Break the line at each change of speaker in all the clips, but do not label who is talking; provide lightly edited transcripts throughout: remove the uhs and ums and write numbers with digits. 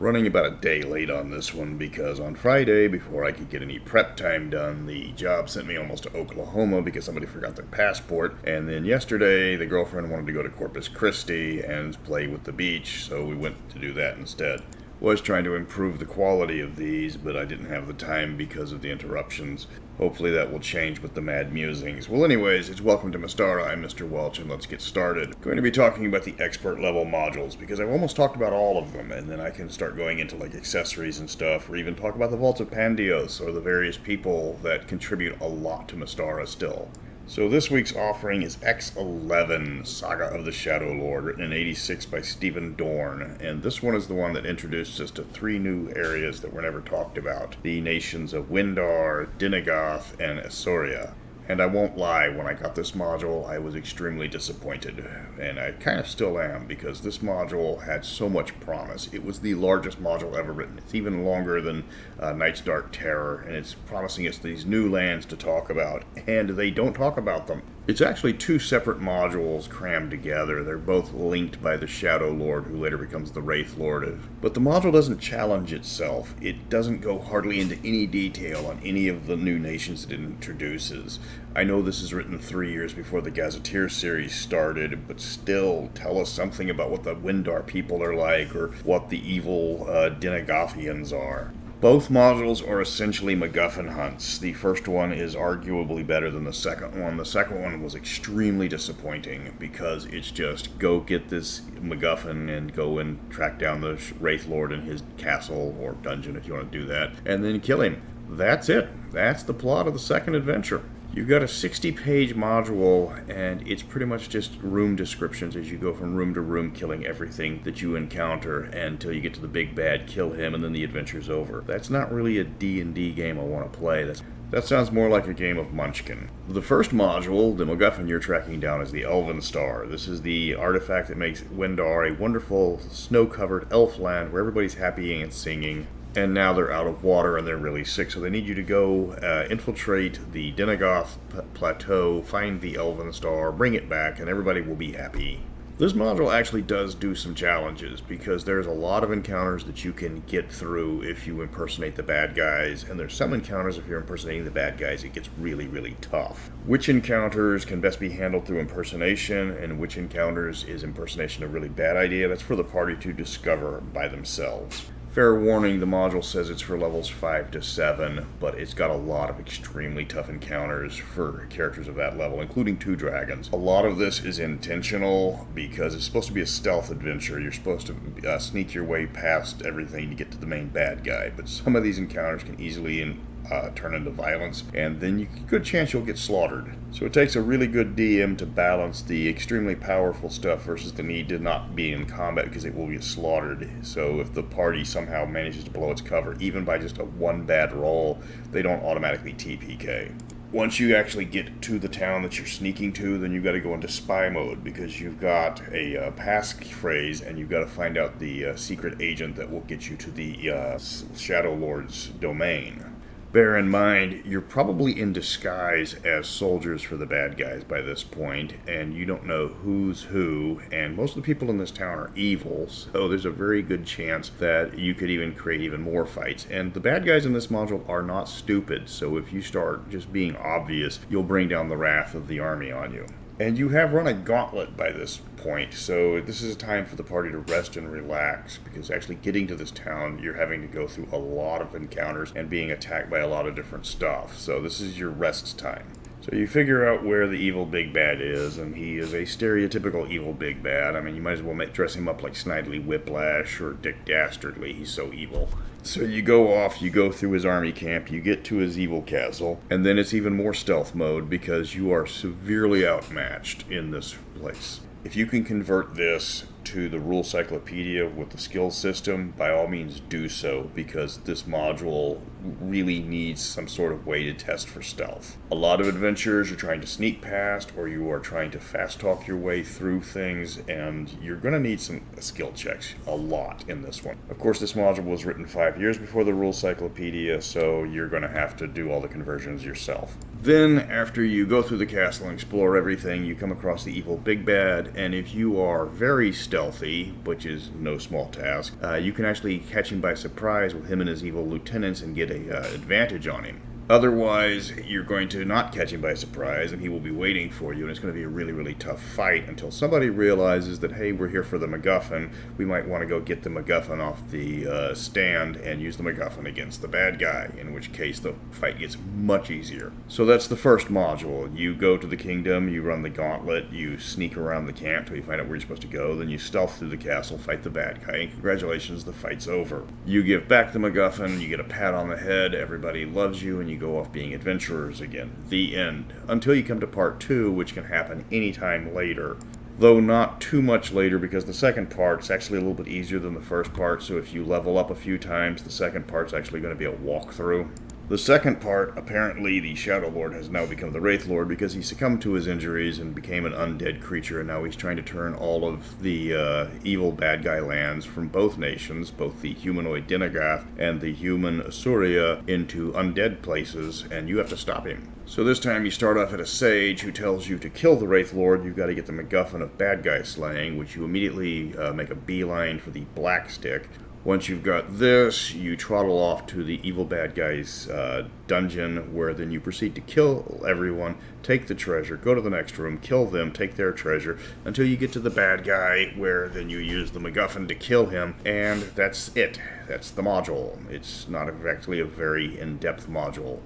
Running about a day late on this one because on Friday, before I could get any prep time done, the job sent me almost to Oklahoma because somebody forgot their passport. And then yesterday, the girlfriend wanted to go to Corpus Christi and play with the beach, so we went to do that instead. Was trying to improve the quality of these, but I didn't have the time because of the interruptions. Hopefully that will change with the mad musings. Well anyways, it's welcome to Mystara. I'm Mr. Welch, and let's get started. Going to be talking about the expert level modules, because I've almost talked about all of them, and then I can start going into like accessories and stuff, or even talk about the Vaults of Pandios, or the various people that contribute a lot to Mystara still. So this week's offering is X11, Saga of the Shadow Lord, written in '86 by Stephen Dorn. And this one is the one that introduced us to 3 new areas that were never talked about. The nations of Windar, Dinagoth, and Assyria. And I won't lie, when I got this module, I was extremely disappointed. And I kind of still am, because this module had so much promise. It was the largest module ever written. It's even longer than Night's Dark Terror, and it's promising us these new lands to talk about, and they don't talk about them. It's actually 2 separate modules crammed together. They're both linked by the Shadow Lord, who later becomes the Wraith Lord. But the module doesn't challenge itself. It doesn't go hardly into any detail on any of the new nations that it introduces. I know this is written 3 years before the Gazetteer series started, but still, tell us something about what the Windar people are like, or what the evil Dinagothians are. Both modules are essentially MacGuffin hunts. The first one is arguably better than the second one. The second one was extremely disappointing because it's just go get this MacGuffin and go and track down the Wraith Lord in his castle or dungeon if you want to do that, and then kill him. That's it. That's the plot of the second adventure. You've got a 60-page module, and it's pretty much just room descriptions as you go from room to room, killing everything that you encounter until you get to the big bad, kill him, and then the adventure's over. That's not really a D&D game I want to play. That sounds more like a game of Munchkin. The first module, the MacGuffin you're tracking down, is the Elven Star. This is the artifact that makes Windar a wonderful, snow-covered elf land where everybody's happy and singing. And now they're out of water and they're really sick, so they need you to go infiltrate the Dinagoth plateau, find the Elven Star, bring it back, and everybody will be happy. This module actually does do some challenges, because there's a lot of encounters that you can get through if you impersonate the bad guys, and there's some encounters if you're impersonating the bad guys, it gets really, really tough. Which encounters can best be handled through impersonation, and which encounters is impersonation a really bad idea? That's for the party to discover by themselves. Fair warning, the module says it's for levels 5 to 7, but it's got a lot of extremely tough encounters for characters of that level, including 2 dragons. A lot of this is intentional because it's supposed to be a stealth adventure. You're supposed to sneak your way past everything to get to the main bad guy, but some of these encounters can easily turn into violence, and then good chance you'll get slaughtered. So it takes a really good DM to balance the extremely powerful stuff versus the need to not be in combat because it will get slaughtered. So if the party somehow manages to blow its cover, even by just a 1 bad roll, they don't automatically TPK. Once you actually get to the town that you're sneaking to, then you've got to go into spy mode, because you've got a passphrase, and you've got to find out the secret agent that will get you to the Shadow Lord's domain. Bear in mind, you're probably in disguise as soldiers for the bad guys by this point, and you don't know who's who, and most of the people in this town are evil, so there's a very good chance that you could even create even more fights. And the bad guys in this module are not stupid, so if you start just being obvious, you'll bring down the wrath of the army on you. And you have run a gauntlet by this point, so this is a time for the party to rest and relax, because actually getting to this town, you're having to go through a lot of encounters and being attacked by a lot of different stuff. So this is your rest time. So you figure out where the evil big bad is, and he is a stereotypical evil big bad. I mean, you might as well dress him up like Snidely Whiplash or Dick Dastardly. He's so evil. So you go off, you go through his army camp, you get to his evil castle, and then it's even more stealth mode because you are severely outmatched in this place. If you can convert this to the rule cyclopedia with the skill system, by all means do so, because this module really needs some sort of way to test for stealth. A lot of adventures you're trying to sneak past, or you are trying to fast talk your way through things, and you're going to need some skill checks, a lot in this one. Of course, this module was written 5 years before the rule cyclopedia, so you're going to have to do all the conversions yourself. Then, after you go through the castle and explore everything, you come across the evil big bad, and if you are very stealthy, which is no small task. You can actually catch him by surprise with him and his evil lieutenants and get a advantage on him. Otherwise, you're going to not catch him by surprise, and he will be waiting for you, and it's going to be a really, really tough fight until somebody realizes that, hey, we're here for the MacGuffin. We might want to go get the MacGuffin off the stand and use the MacGuffin against the bad guy, in which case the fight gets much easier. So that's the first module. You go to the kingdom, you run the gauntlet, you sneak around the camp till you find out where you're supposed to go, then you stealth through the castle, fight the bad guy, and congratulations, the fight's over. You give back the MacGuffin, you get a pat on the head, everybody loves you, and you go off being adventurers again. The end. Until you come to part 2, which can happen anytime later. Though not too much later, because the second part's actually a little bit easier than the first part, so if you level up a few times, the second part's actually going to be a walkthrough. The second part, apparently the Shadow Lord has now become the Wraith Lord because he succumbed to his injuries and became an undead creature, and now he's trying to turn all of the evil bad guy lands from both nations, both the humanoid Dinagoth and the human Assyria, into undead places, and you have to stop him. So this time you start off at a sage who tells you to kill the Wraith Lord. You've got to get the MacGuffin of bad guy slaying, which you immediately make a beeline for the black stick. Once you've got this, you trottle off to the evil bad guy's dungeon, where then you proceed to kill everyone, take the treasure, go to the next room, kill them, take their treasure, until you get to the bad guy, where then you use the MacGuffin to kill him, and that's it. That's the module. It's not exactly a very in-depth module.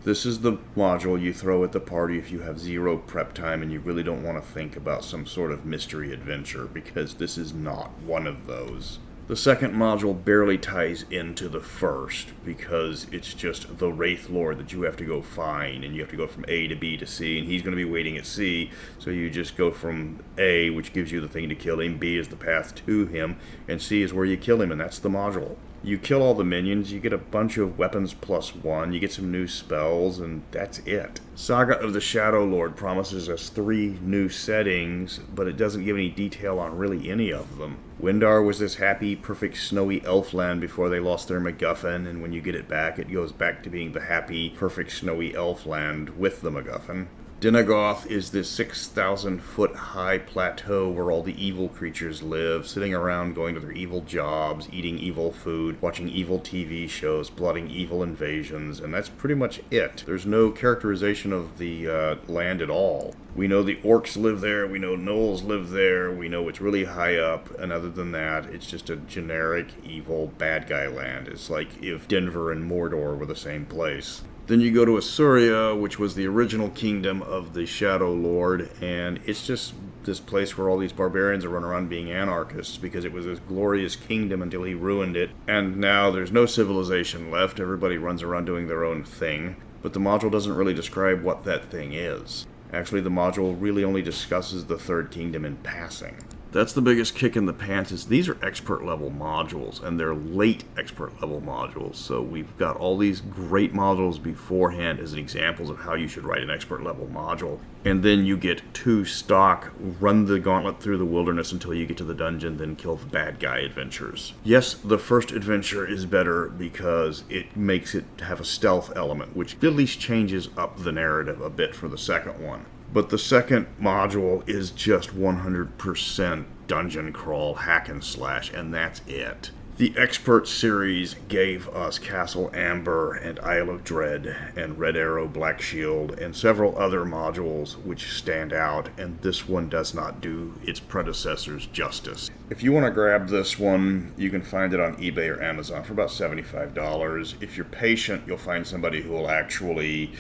This is the module you throw at the party if you have zero prep time and you really don't want to think about some sort of mystery adventure, because this is not one of those. The second module barely ties into the first because it's just the Wraith Lord that you have to go find, and you have to go from A to B to C, and he's going to be waiting at C, so you just go from A, which gives you the thing to kill him, B is the path to him, and C is where you kill him, and that's the module. You kill all the minions, you get a bunch of weapons +1, you get some new spells, and that's it. Saga of the Shadow Lord promises us 3 new settings, but it doesn't give any detail on really any of them. Windar was this happy, perfect, snowy elfland before they lost their MacGuffin, and when you get it back, it goes back to being the happy, perfect, snowy elfland with the MacGuffin. Dinagoth is this 6,000-foot high plateau where all the evil creatures live, sitting around going to their evil jobs, eating evil food, watching evil TV shows, plotting evil invasions, and that's pretty much it. There's no characterization of the land at all. We know the orcs live there, we know gnolls live there, we know it's really high up, and other than that, it's just a generic, evil, bad guy land. It's like if Denver and Mordor were the same place. Then you go to Assyria, which was the original kingdom of the Shadow Lord, and it's just this place where all these barbarians are running around being anarchists because it was this glorious kingdom until he ruined it, and now there's no civilization left. Everybody runs around doing their own thing, but the module doesn't really describe what that thing is. Actually, the module really only discusses the Third Kingdom in passing. That's the biggest kick in the pants, is these are expert level modules, and they're late expert level modules. So we've got all these great modules beforehand as examples of how you should write an expert level module. And then you get 2 stock, run the gauntlet through the wilderness until you get to the dungeon, then kill the bad guy adventures. Yes, the first adventure is better because it makes it have a stealth element, which at least changes up the narrative a bit for the second one. But the second module is just 100% dungeon crawl, hack and slash, and that's it. The Expert series gave us Castle Amber and Isle of Dread and Red Arrow Black Shield and several other modules which stand out, and this one does not do its predecessors justice. If you want to grab this one, you can find it on eBay or Amazon for about $75. If you're patient, you'll find somebody who will actually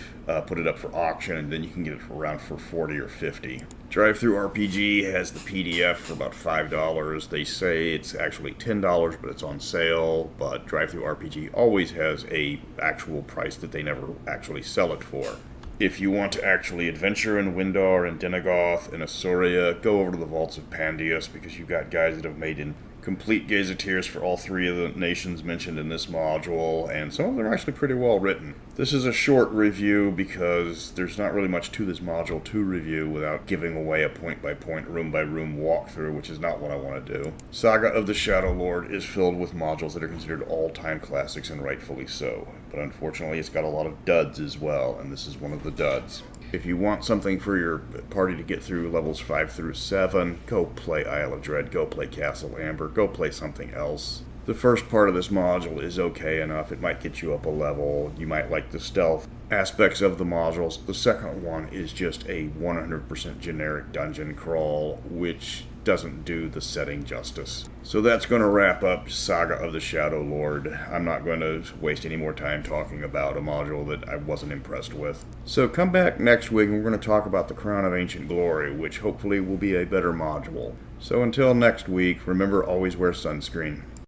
put it up for auction, and then you can get it for around for $40 or $50. Drive-Thru RPG has the PDF for about $5. They say it's actually $10, but it's on sale. But Drive-Thru RPG always has a actual price that they never actually sell it for. If you want to actually adventure in Windar and Dinagoth and Assyria, go over to the Vaults of Pandius, because you've got guys that have made in complete gazetteers for all 3 of the nations mentioned in this module, and some of them are actually pretty well written. This is a short review because there's not really much to this module to review without giving away a point-by-point, room-by-room walkthrough, which is not what I want to do. Saga of the Shadow Lord is filled with modules that are considered all-time classics, and rightfully so. But unfortunately, it's got a lot of duds as well, and this is one of the duds. If you want something for your party to get through levels 5 through 7, go play Isle of Dread, go play Castle Amber, go play something else. The first part of this module is okay enough. It might get you up a level. You might like the stealth aspects of the modules. The second one is just a 100% generic dungeon crawl, which doesn't do the setting justice. So that's going to wrap up Saga of the Shadow Lord. I'm not going to waste any more time talking about a module that I wasn't impressed with. So come back next week and we're going to talk about the Crown of Ancient Glory, which hopefully will be a better module. So until next week, remember, always wear sunscreen.